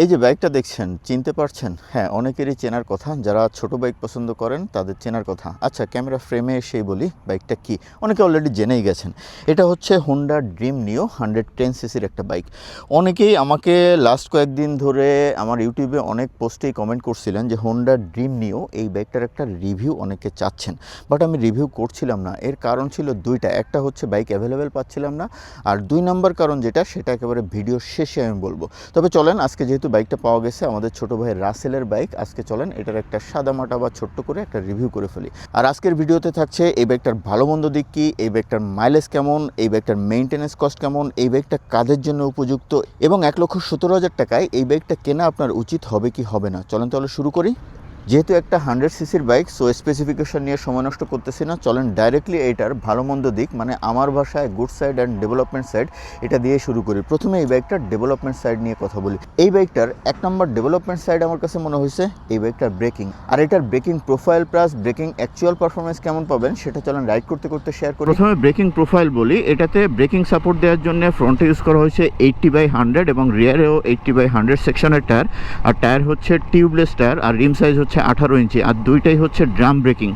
এই যে বাইকটা দেখছেন, চিনতে পারছেন? হ্যাঁ, অনেকেরই চেনার কথা। যারা ছোট বাইক পছন্দ করেন তাদের চেনার কথা। আচ্ছা, ক্যামেরা ফ্রেমে এসেই বলি বাইকটা কি। অনেকে অলরেডি জেনেই গেছেন। এটা হচ্ছে হোন্ডা ড্রিম নিও 110 সিসির একটা বাইক। অনেকেই আমাকে লাস্ট কয়েকদিন ধরে আমার ইউটিউবে অনেক পোস্টেই কমেন্ট করছিলেন যে হোন্ডা ড্রিম নিও এই বাইকটার একটা রিভিউ অনেকে চাচ্ছেন, বাট আমি রিভিউ করছিলাম না। এর কারণ ছিল দুইটা। একটা হচ্ছে বাইক অ্যাভেলেবেল পাচ্ছিলাম না, আর 2 নম্বর কারণ যেটা, সেটা একেবারে ভিডিওর শেষে আমি বলবো। তবে চলেন, আজকে যেহেতু বাইকটা পাওয়া গেছে আমাদের ছোট ভাই রাসেলের বাইক, আজকে চলেন এটার একটা সাদামাটা বা ছোট্ট করে একটা রিভিউ করে ফেলি। আর আজকের ভিডিওতে থাকছে এই বাইকটার ভালো মন্দ দিক কি, এই বাইকটার মাইলেজ কেমন, এই বাইকটার মেইনটেনেন্স কস্ট কেমন, এই বাইকটা কাদের জন্য উপযুক্ত, এবং 1,17,000 টাকায় এই বাইকটা কেনা আপনার উচিত হবে কি হবে না। চলেন তাহলে শুরু করি। যেহেতু একটা 100 সিসির বাইক, সো স্পেসিফিকেশন নিয়ে সময় নষ্ট করতেছি না। চলেন ডাইরেক্টলি এইটার ভালো মন্দ দিক, মানে আমার ভাষায় good side and development side, এটা দিয়ে শুরু করি। প্রথমে এই বাইকটার ডেভেলপমেন্ট সাইড নিয়ে কথা বলি। এই বাইকটার 1 নম্বর ডেভেলপমেন্ট সাইড আমার কাছে মনে হয়েছে এই বাইকটার ব্রেকিং। আর এটার breaking profile plus breaking actual performance কেমন পাবেন সেটা চলেন রাইড করতে করতে শেয়ার করি। প্রথমে ব্রেকিং প্রোফাইল বলি। এটাতে ব্রেকিং সাপোর্ট দেওয়ার জন্য ফ্রন্টে ইউজ করা হয়েছে 80/100 এবং রিয়ারেও 80/100 সেকশনের টায়ার। আর টায়ার হচ্ছে টিউবলেস টায়ার, আর রিম সাইজ হচ্ছে 18 ইঞ্চি, আর দুইটাই হচ্ছে ড্রাম ব্রেকিং।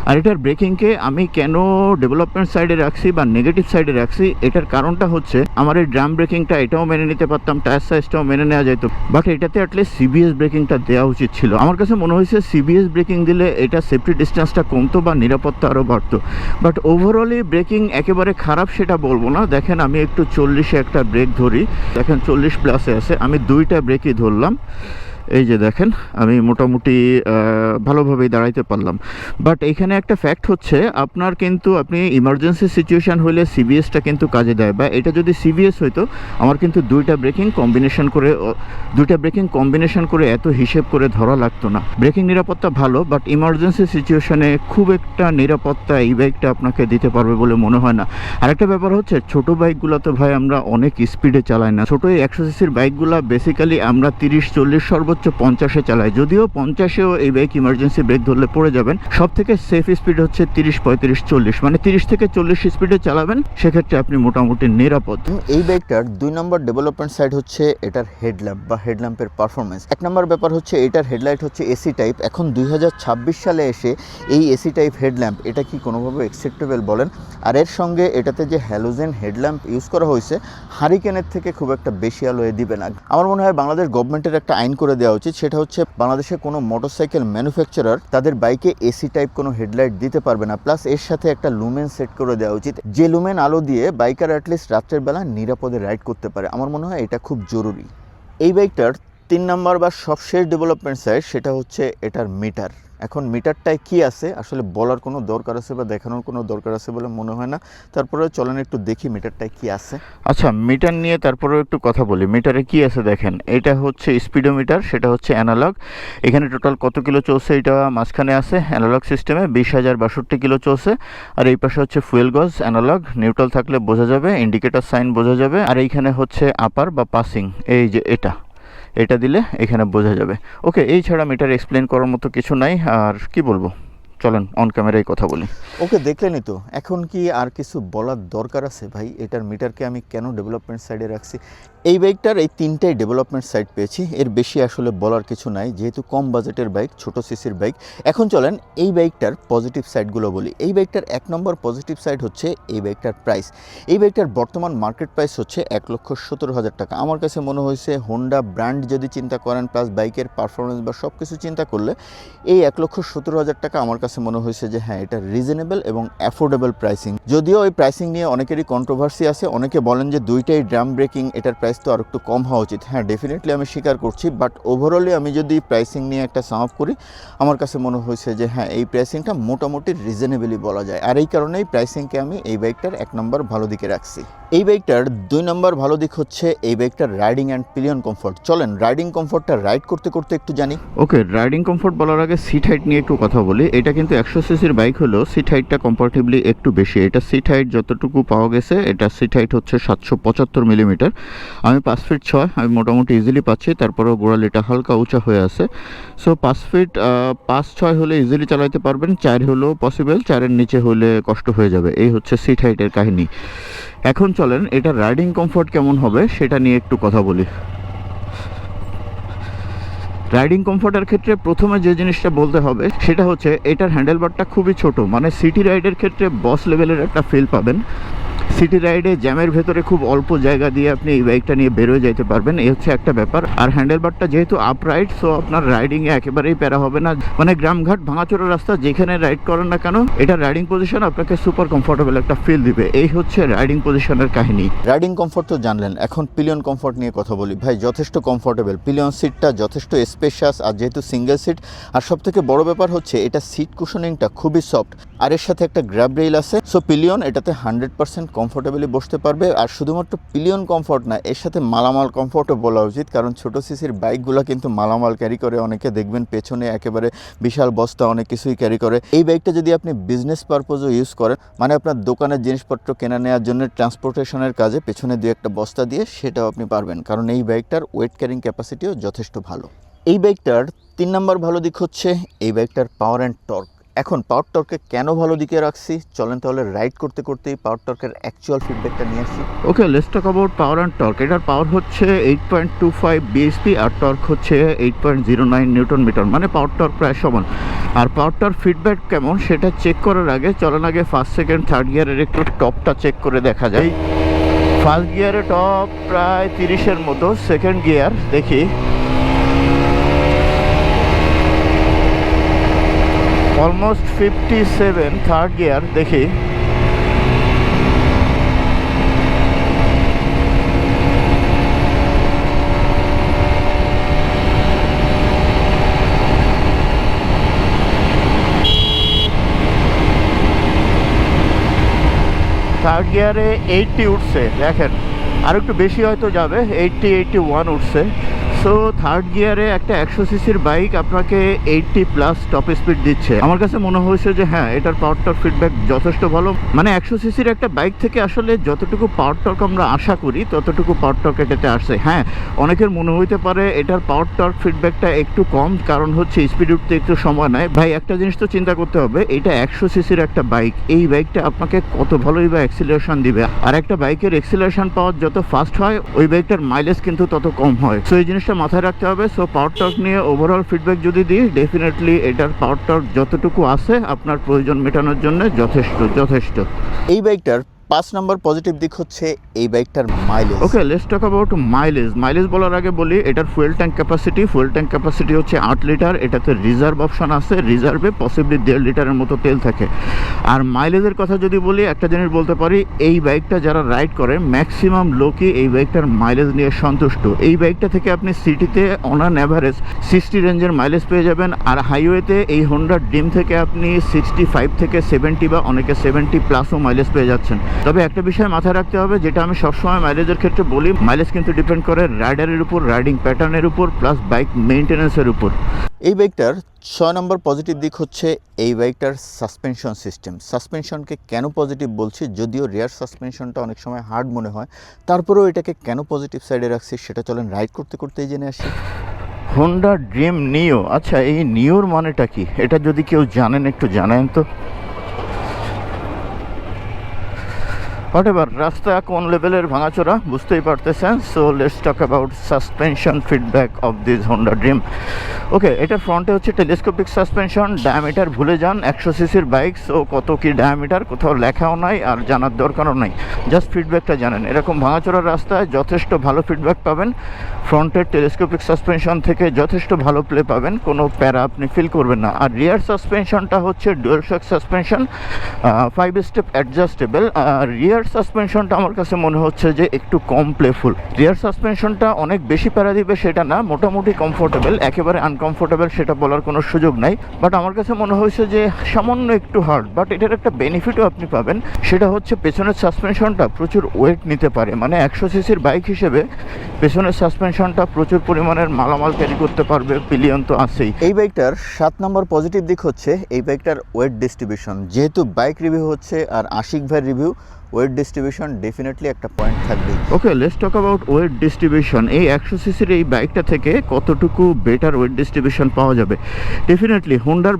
আর এটার ব্রেকিংকে আমি কেন ডেভেলপমেন্ট সাইডে রাখছি বা নেগেটিভ সাইডে রাখছি, এটার কারণটা হচ্ছে আমার এই ড্রাম ব্রেকিংটা এটাও মেনে নিতে পারতাম, টায়ার সাইজটাও মেনে নেওয়া যেত, বাট এটাতে অ্যাটলিস্ট সিবিএস ব্রেকিংটা দেওয়া উচিত ছিল। আমার কাছে মনে হয়েছে সিবিএস ব্রেকিং দিলে এটা সেফটি ডিস্টেন্সটা কমতো বা নিরাপত্তা আরও বাড়তো। বাট ওভারঅলি ব্রেকিং একেবারে খারাপ সেটা বলবো না। দেখেন আমি একটু 40-এ একটা ব্রেক ধরি, দেখেন 40+ আছে, আমি দুইটা ব্রেকই ধরলাম। এই যে দেখেন আমি মোটামুটি ভালোভাবেই দাঁড়াইতে পারলাম। বাট এখানে একটা ফ্যাক্ট হচ্ছে আপনার কিন্তু আপনি ইমার্জেন্সি সিচুয়েশান হলে সিবিএসটা কিন্তু কাজে দেয়, বা এটা যদি সিবিএস হইতো আমার কিন্তু দুইটা ব্রেকিং কম্বিনেশন করে এত হিসেব করে ধরা লাগতো না। ব্রেকিং নিরাপত্তা ভালো, বাট ইমার্জেন্সি সিচুয়েশানে খুব একটা নিরাপত্তা এই বাইকটা আপনাকে দিতে পারবে বলে মনে হয় না। আরেকটা ব্যাপার হচ্ছে ছোট বাইকগুলো তো ভাই আমরা অনেক স্পিডে চালাই না। ছোটো 100 সিসির বাইকগুলো বেসিক্যালি আমরা 30-40 সর্বোচ্চ 50-এ চালাই, যদিও 50-এও এই বাইক ইমার্জেন্সি ব্রেক ধরলে পড়ে যাবেন। সব থেকে সেফ স্পিড হচ্ছে 30, 35, 40, মানে 30 থেকে 40 স্পিডে চালাবেন, সেক্ষেত্রে আপনি মোটামুটি নিরাপদ। এই বাইকটার 2 নম্বর ডেভেলপমেন্ট সাইড হচ্ছে এটার হেডল্যাম্প বা হেডল্যাম্পের পারফরমেন্স। 1 নম্বর ব্যাপার হচ্ছে এটার হেডলাইট হচ্ছে এসি টাইপ। এখন 2026 সালে এসে এই এসি টাইপ হেডল্যাম্প, এটা কি কোনোভাবে অ্যাকসেপ্টেবল বলেন? আর এর সঙ্গে এটাতে যে হ্যালোজেন হেডল্যাম্প ইউজ করা হয়েছে, হারিকেনের থেকে খুব একটা বেশি আলো দিবে না। আমার মনে হয় বাংলাদেশ গভর্নমেন্টের একটা আইন করে দেওয়া উচিত, সেটা হচ্ছে বাংলাদেশে কোনো মোটরসাইকেল ম্যানুফ্যাকচারার তাদের বাইকে এসি টাইপ কোনো হেডলাইট দিতে পারবে না। প্লাস এর সাথে একটা লুমেন সেট করে দেওয়া উচিত, যে লুমেন আলো দিয়ে বাইকার অ্যাটলিস্ট রাত্রের বেলা নিরাপদে রাইড করতে পারে। আমার মনে হয় এটা খুব জরুরি। এই বাইকটার 3 নম্বর বা সবশেষ ডেভেলপমেন্ট সাইড, সেটা হচ্ছে এটার মিটার। এখন মিটারটায় কি আছে আসলে বলার কোনো দরকার আছে বা দেখানোর কোনো দরকার আছে বলে মনে হয় না। তারপরে চলেন একটু দেখি মিটারটায় কি আছে। আচ্ছা, মিটার নিয়ে তারপরেও একটু কথা বলি। মিটারে কি আছে দেখেন, এটা হচ্ছে স্পিডোমিটার, সেটা হচ্ছে অ্যানালগ। এখানে টোটাল কত কিলো চলছে এটা মাঝখানে আছে অ্যানালগ সিস্টেমে 20,062 কিলো চলছে। আর এই পাশে হচ্ছে ফুয়েল গজ অ্যানালগ, নিউট্রাল থাকলে বোঝা যাবে, ইন্ডিকেটর সাইন বোঝা যাবে। আর এইখানে হচ্ছে আপার বা পাসিং, এই যে এটা দিলে এখানে বোঝা যাবে। ওকে, এই ছাড়া মিটার এক্সপ্লেন করার মতো কিছু নাই। আর কি বলবো, চলেন অন ক্যামেরায় কথা বলি। ওকে, দেখলেনই তো, এখন কি আর কিছু বলার দরকার আছে ভাই? এটার মিটারকে আমি কেন ডেভেলপমেন্ট সাইডে রাখছি? এই বাইকটার এই 3টাই ডেভেলপমেন্ট সাইড পেয়েছি, এর বেশি আসলে বলার কিছু নাই, যেহেতু কম বাজেটের বাইক, ছোট সিসির বাইক। এখন চলেন এই বাইকটার পজিটিভ সাইডগুলো বলি। এই বাইকটার 1 নম্বর পজিটিভ সাইড হচ্ছে এই বাইকটার প্রাইস। এই বাইকটার বর্তমান মার্কেট প্রাইস হচ্ছে 1,17,000 টাকা। আমার কাছে মনে হয়েছে হোন্ডা ব্র্যান্ড যদি চিন্তা করেন, প্লাস বাইকের পারফরমেন্স বা সব কিছু চিন্তা করলে এই 1,17,000 টাকা আমার কাছে মনে হয়েছে যে হ্যাঁ, এটা রিজনেবল এবং অ্যাফোর্ডেবল প্রাইসিং। যদিও এই প্রাইসিং নিয়ে অনেকেরই কন্ট্রোভার্সি আছে, অনেকে বলেন যে দুইটাই ড্রাম ব্রেকিং, এটার প্রাইস তো আর একটু কম হওয়া উচিত। হ্যাঁ, ডেফিনেটলি আমি স্বীকার করছি, বাট ওভারঅলি আমি যদি প্রাইসিং নিয়ে একটা সাম আপ করি, আমার কাছে মনে হয়েছে যে হ্যাঁ, এই প্রাইসিংটা মোটামুটি রিজনেবলই বলা যায়। আর এই কারণেই প্রাইসিংকে আমি এই বাইকটার 1 নম্বর ভালো দিকে রাখছি। এই বাইকটার 2 নম্বর ভালো দিক হচ্ছে এই বাইকটার রাইডিং অ্যান্ড পিলিয়ন কমফোর্ট। চলেন রাইডিং কমফোর্টটা রাইড করতে করতে একটু জানি। ওকে, রাইডিং কমফোর্ট বলার আগে সিট হাইট নিয়ে একটু কথা বলি। এটা কিন্তু 100 সিসির বাইক হলেও সিট হাইটটা কম্পারেটিভলি একটু বেশি। এটা সিট হাইট যতটুকু পাওয়া গেছে, এটা সিট হাইট হচ্ছে 775 মিলিমিটার। আমি 5 ফিট 6, আমি মোটামুটি ইজিলি পাচ্ছি। তারপরেও গোড়ালিটা হালকা উঁচা হয়ে আছে। সো 5 ফিট 5-6 হলে ইজিলি চালাতে পারবেন, 4 হলেও পসিবল, 4-এর নিচে হলে কষ্ট হয়ে যাবে। এই হচ্ছে সিট হাইটের কাহিনী। এখন চলেন এটা রাইডিং কমফোর্ট কেমন হবে সেটা নিয়ে একটু কথা বলি। রাইডিং কমফোর্টের ক্ষেত্রে প্রথমে যে জিনিসটা বলতে হবে সেটা হচ্ছে এটার হ্যান্ডেলবারটা খুবই ছোট, মানে সিটি রাইডের ক্ষেত্রে বস লেভেলের একটা ফিল পাবেন। সিটি রাইডে জ্যামের ভেতরে খুব অল্প জায়গা দিয়ে আপনি এই বাইকটা নিয়ে বেরোয় যেতে পারবেন, এই হচ্ছে একটা ব্যাপার। আর হ্যান্ডেলবারটা যেহেতু আপরাইট, সো আপনার রাইডিংয়ে একেবারেই প্যারা হবে না, মানে গ্রামঘাট ভাঙাচোরা রাস্তা যেখানে রাইড করেন না কেন এটা রাইডিং পজিশন আপনাকে সুপার কমফোর্টেবল একটা ফিল দিবে। এই হচ্ছে রাইডিং পজিশনের কাহিনী। রাইডিং কমফোর্ট তো জানলেন, এখন পিলিয়ন কমফোর্ট নিয়ে কথা বলি। ভাই যথেষ্ট কমফোর্টেবল, পিলিয়ন সিটটা যথেষ্ট স্পেশাস, আর যেহেতু সিঙ্গেল সিট, আর সব থেকে বড় ব্যাপার হচ্ছে এটা সিট কুশনিংটা খুবই সফট, আর এর সাথে একটা গ্র্যাব রেইল আছে। সো পিলিয়ন এটাতে 100% কমফোর্টেবলি বসতে পারবে। আর শুধুমাত্র পিলিয়ন কমফোর্ট না, এর সাথে মালামাল কমফোর্টও বলা উচিত, কারণ ছোটো সিসির বাইকগুলো কিন্তু মালামাল ক্যারি করে। অনেকে দেখবেন পেছনে একেবারে বিশাল বস্তা অনেক কিছুই ক্যারি করে। এই বাইকটা যদি আপনি বিজনেস পারপোজও ইউজ করেন, মানে আপনার দোকানের জিনিসপত্র কেনা নেওয়ার জন্য ট্রান্সপোর্টেশনের কাজে পেছনে দু একটা বস্তা দিয়ে সেটাও আপনি পারবেন, কারণ এই বাইকটার ওয়েট ক্যারিং ক্যাপাসিটিও যথেষ্ট ভালো। এই বাইকটার 3 নম্বর ভালো দিক হচ্ছে এই বাইকটার পাওয়ার অ্যান্ড টর্ক। এখন পাওয়ার টর্কে কেন ভালো দিকে রাখছি, চলেন তাহলে রাইড করতে করতেই পাওয়ার টর্কের অ্যাকচুয়াল ফিডব্যাকটা নিয়ে আসি। Okay, let's talk about power and torque. এটার পাওয়ার হচ্ছে 8.25 বিএসপি আর টর্ক হচ্ছে 8.09 নিউটন মিটার, মানে পাওয়ার টর্ক প্রায় সমান। আর পাওয়ার টর্ক ফিডব্যাক কেমন সেটা চেক করার আগে চলেন আগে ফার্স্ট সেকেন্ড থার্ড গিয়ারের একটু টপটা চেক করে দেখা যায়। ফার্স্ট গিয়ারে টপ প্রায় 30-এর মতো, সেকেন্ড গিয়ার দেখি অলমোস্ট 57, থার্ড গিয়ার দেখি থার্ড গিয়ারে 80 উঠছে, দেখেন আর একটু বেশি হয়তো যাবে, 81 উঠছে। সো থার্ড গিয়ারে একটা 100 সিসির বাইক আপনাকে 80+ টপ স্পিড দিচ্ছে। আমার কাছে মনে হয়েছে যে হ্যাঁ, এটার পাওয়ার টর্ক ফিডব্যাক যথেষ্ট ভালো। মানে 100 সিসির একটা বাইক থেকে আসলে যতটুকু পাওয়ার টর্ক আমরা আশা করি ততটুকু পাওয়ার টর্ক এটাতে আসছে। হ্যাঁ, অনেকের মনে হইতে পারে এটার পাওয়ার টর্ক ফিডব্যাকটা একটু কম, কারণ হচ্ছে স্পিড উঠতে একটু সময় নেয়। ভাই একটা জিনিস তো চিন্তা করতে হবে, এটা 100 সিসির একটা বাইক, এই বাইকটা আপনাকে কত ভালোই বা অ্যাক্সিলারেশন দিবে। আর একটা বাইকের অ্যাক্সিলারেশন পাওয়ার যত ফাস্ট হয় ওই বাইকটার মাইলেজ কিন্তু তত কম হয়। সো এই জিনিসটা মাথায় রাখতে হবে। সো পাওয়ার টর্ক নিয়ে ওভারঅল ফিডব্যাক যদি দিই, ডেফিনেটলি এটার পাওয়ার টর্ক যতটুকু আছে আপনার প্রয়োজন মেটানোর জন্য যথেষ্ট। এই বাইকটার 5 নম্বর পজিটিভ দিক হচ্ছে এই বাইকটার mileage. Okay, let's talk about mileage বলার আগে বলি এটার ফুয়েল ট্যাঙ্ক ক্যাপাসিটি হচ্ছে 8 লিটার। এটাতে রিজার্ভ অপশন আছে, রিজার্ভে পসিবলি 1.5 লিটারের মতো তেল থাকে। আর মাইলেজের কথা যদি বলি, একটা জিনিস বলতে পারি, এই বাইকটা যারা রাইড করে ম্যাক্সিমাম লোকই এই বাইকটার মাইলেজ নিয়ে সন্তুষ্ট। এই বাইকটা থেকে আপনি সিটিতে অন অ্যান অ্যাভারেজ 60 রেঞ্জের মাইলেজ পেয়ে যাবেন, আর হাইওয়েতে এই হোন্ডা ড্রিম থেকে আপনি 65 থেকে 70 বা অনেকে 70+ও মাইলেজ পেয়ে যাচ্ছেন। তবে একটা বিষয় মাথায় রাখতে হবে, যেটা আমি সবসময় মাইলেজের ক্ষেত্রে বলি, মাইলেজ কিন্তু ডিপেন্ড করে রাইডারের উপর, রাইডিং প্যাটার্নের উপর, প্লাস বাইক মেইনটেন্যান্সের উপর। এই বাইকটার 6 নম্বর পজিটিভ দিক হচ্ছে এই বাইকটার সাসপেনশন সিস্টেম। সাসপেনশনকে কেন পজিটিভ বলছি, যদিও রিয়ার সাসপেনশনটা অনেক সময় হার্ড মনে হয়, তারপরেও এটাকে কেন পজিটিভ সাইডে রাখছি সেটা চলেন রাইড করতে করতেই জেনে আসি। হোন্ডা ড্রিম নিও, আচ্ছা এই নিওর মানেটা কি, এটা যদি কেউ জানেন একটু জানেন তো। হোয়াটএভার, রাস্তা কোন লেভেলের ভাঙাচোরা বুঝতেই পারতেছেন। So let's talk about suspension feedback of this Honda Dream. Okay, এটার ফ্রন্টে হচ্ছে টেলিস্কোপিক সাসপেনশন। ডায়ামিটার ভুলে যান, 100 সিসির বাইক, সো কত কি ডায়ামিটার কোথাও লেখাও নাই আর জানার দরকারও নাই, জাস্ট ফিডব্যাকটা জানেন। এরকম ভাঙাচোরা রাস্তায় যথেষ্ট ভালো ফিডব্যাক পাবেন। ফ্রন্টের টেলিস্কোপিক সাসপেনশন থেকে যথেষ্ট ভালো প্লে পাবেন, কোনো প্যারা আপনি ফিল করবেন না। আর রিয়ার সাসপেনশনটা হচ্ছে dual shock suspension, 5 step adjustable. আর রিয়ার সাসপেনশনটা আমার কাছে মনে হচ্ছে যে একটু কম প্লেফুল। রিয়ার সাসপেনশনটা অনেক বেশি প্যারা দিবে সেটা না, মোটামুটি কমফোর্টেবল, একেবারে আনকমফোর্টেবল সেটা বলার কোনো সুযোগ নাই। বাট আমার কাছে মনে হয়েছে যে সামান্য একটু হার্ড। বাট এটার একটা বেনিফিটও আপনি পাবেন, সেটা হচ্ছে পেছনের সাসপেনশনটা প্রচুর ওয়েট নিতে পারে। মানে 100 সিসির বাইক হিসেবে পেছনের সাসপেনশনটা প্রচুর পরিমাণের মালামাল ক্যারি করতে পারবে, পিলিয়ন তো আছেই। এই বাইকটার 7 নম্বর পজিটিভ দিক হচ্ছে এই বাইকটার ওয়েট ডিস্ট্রিবিউশন। যেহেতু বাইক রিভিউ হচ্ছে আর আশিক ভাইয়ের রিভিউ, ওয়েট ডিস্ট্রিবিউশন ডেফিনেটলি একটা পয়েন্ট থাকবেই। Okay, let's talk about weight distribution. এই 100 সিসির এই বাইকটা থেকে কতটুকু বেটার ওয়েট ডিস্ট্রিবিউশন পাওয়া যাবে? ডেফিনেটলি হোন্ডার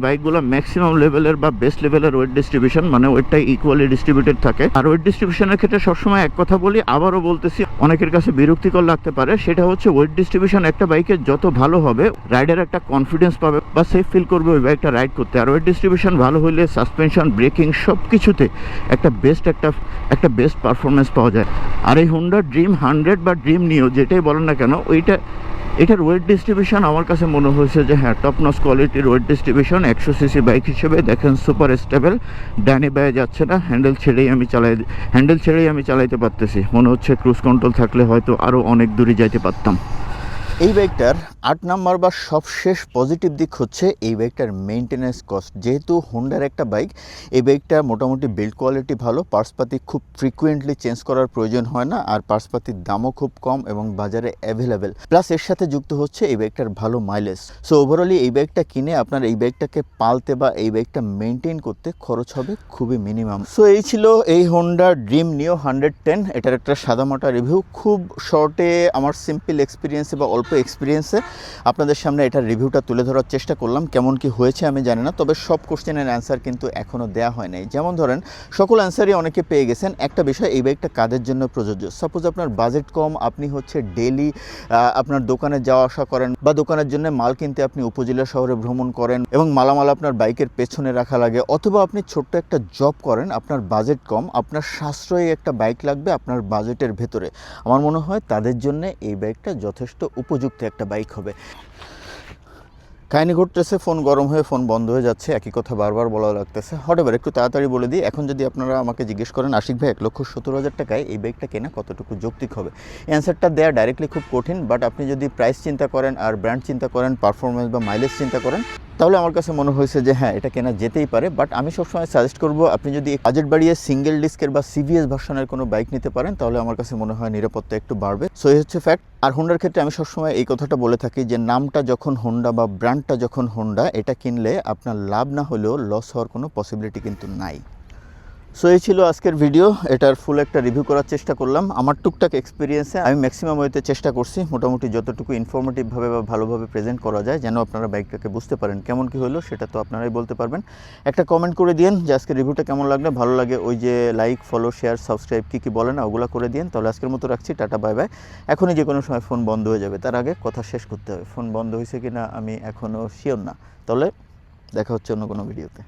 বাইকগুলো ম্যাক্সিমাম লেভেলের বা বেস্ট লেভেলের ওয়েট ডিস্ট্রিবিউশন, মানে ওয়েটটাই ইকুয়ালি ডিস্ট্রিবিউটেড থাকে। আর ওয়েট ডিস্ট্রিবিউশনের ক্ষেত্রে সবসময় এক কথা বলি, আবারও বলতেছি, অনেকের কাছে বিরক্তিকর লাগতে পারে, সেটা হচ্ছে ওয়েট ডিস্ট্রিবিউশন একটা বাইকের যত ভালো হবে, রাইডার একটা কনফিডেন্স পাবে বা সেফ ফিল করবে ওই বাইকটা রাইড করতে। আর ওয়েট ডিস্ট্রিবিউশন ভালো হলে সাসপেনশন, ব্রেকিং সব কিছুতে একটা বেস্ট পারফরমেন্স পাওয়া যায়। আর এই হোন্ডা ড্রিম 100 বা ড্রিম নিও যেটাই বলেন না কেন, এটার ওয়েট ডিস্ট্রিবিউশন আমার কাছে মনে হয়েছে যে হ্যাঁ, টপ নচ কোয়ালিটির ওয়েট ডিস্ট্রিবিউশন। 100 সিসি বাইক হিসেবে দেখেন সুপার স্টেবল, ডানে বায়ে যাচ্ছে না, হ্যান্ডেল ছেড়েই আমি চালাইতে পারতেছি। মনে হচ্ছে ক্রুজ কন্ট্রোল থাকলে হয়তো আরও অনেক দূরে যাইতে পারতাম। এই বাইকটার 8 নাম্বার বা সবশেষ পজিটিভ দিক হচ্ছে এই বাইকটার মেনটেন্যান্স কস্ট। যেহেতু হোন্ডার একটা বাইক, এই বাইকটা মোটামুটি বিল্ড কোয়ালিটি ভালো, পার্টসপাতি খুব ফ্রিকুয়েন্টলি চেঞ্জ করার প্রয়োজন হয় না, আর পার্টসপাতির দামও খুব কম এবং বাজারে অ্যাভেলেবেল। প্লাস এর সাথে যুক্ত হচ্ছে এই বাইকটার ভালো মাইলেজ। সো ওভারঅলি এই বাইকটা কিনে আপনার এই বাইকটাকে পালতে বা এই বাইকটা মেনটেন করতে খরচ হবে খুবই মিনিমাম। সো এই ছিল এই হোন্ডা ড্রিম নিও 110। এটার একটা সাদামাটা রিভিউ, খুব শর্টে আমার সিম্পল এক্সপিরিয়েন্সে বা অল্প এক্সপিরিয়েন্সে আপনাদের সামনে এটার রিভিউটা তুলে ধরার চেষ্টা করলাম। কেমন কি হয়েছে আমি জানি না, তবে সব কোশ্চেনের অ্যান্সার কিন্তু এখনও দেওয়া হয় নাই। যেমন ধরেন, সকল অ্যান্সারই অনেকে পেয়ে গেছেন। একটা বিষয়, এই বাইকটা কাদের জন্য প্রযোজ্য? সাপোজ আপনার বাজেট কম, আপনি হচ্ছে ডেইলি আপনার দোকানে যাওয়া আসা করেন বা দোকানের জন্য মাল কিনতে আপনি উপজেলা শহরে ভ্রমণ করেন এবং মালামাল আপনার বাইকের পেছনে রাখা লাগে, অথবা আপনি ছোট্ট একটা জব করেন, আপনার বাজেট কম, আপনার সাশ্রয়ী একটা বাইক লাগবে আপনার বাজেটের ভেতরে, আমার মনে হয় তাদের জন্য এই বাইকটা যথেষ্ট উপযুক্ত একটা বাইক হবে। কাহিনি ঘটতেছে, ফোন গরম হয়ে ফোন বন্ধ হয়ে যাচ্ছে, একই কথা বারবার বলা লাগতেছে। হঠাৎ একটু তাড়াতাড়ি বলে দিই, এখন যদি আপনারা আমাকে জিজ্ঞেস করেন আশিক ভাই 1,70,000 টাকায় এই বাইকটা কেনা কতটুকু যৌক্তিক হবে, অ্যান্সারটা দেওয়া ডাইরেক্টলি খুব কঠিন। বাট আপনি যদি প্রাইস চিন্তা করেন আর ব্র্যান্ড চিন্তা করেন, পারফরমেন্স বা মাইলেজ চিন্তা করেন, তাহলে আমার কাছে মনে হয়েছে যে হ্যাঁ, এটা কেনা যেতেই পারে। বাট আমি সবসময় সাজেস্ট করব, আপনি যদি বাজেট বাড়িয়ে সিঙ্গেল ডিস্কের বা সিভিএস ভার্সনের কোনো বাইক নিতে পারেন, তাহলে আমার কাছে মনে হয় নিরাপত্তা একটু বাড়বে। সো এই হচ্ছে ফ্যাক্ট। আর হোন্ডার ক্ষেত্রে আমি সবসময় এই কথাটা বলে থাকি যে নামটা যখন হোন্ডা বা ব্র্যান্ডটা যখন হোন্ডা, এটা কিনলে আপনার লাভ না হলেও লস হওয়ার কোনো পসিবিলিটি কিন্তু নাই। সো এই ছিল আজকের ভিডিও। এটার ফুল একটা রিভিউ করার চেষ্টা করলাম। আমার টুকটাক এক্সপিরিয়েন্সে আমি ম্যাক্সিমাম ওয়েতে চেষ্টা করছি মোটামুটি যতটুকু ইনফরমেটিভভাবে বা ভালোভাবে প্রেজেন্ট করা যায়, যেন আপনারা বাইকটাকে বুঝতে পারেন। কেমন কি হলো সেটা তো আপনারাই বলতে পারবেন। একটা কমেন্ট করে দিন যে আজকের রিভিউটা কেমন লাগলো। ভালো লাগে ওই যে লাইক, ফলো, শেয়ার, সাবস্ক্রাইব কী বলে না, ওগুলো করে দিন। তাহলে আজকের মতো রাখছি, টাটা, বাই বাই। এখনই যে কোনো সময় ফোন বন্ধ হয়ে যাবে, তার আগে কথা শেষ করতে হবে। ফোন বন্ধ হয়েছে কি না আমি এখনও শিওর না। তাহলে দেখা হচ্ছে অন্য কোনো ভিডিওতে।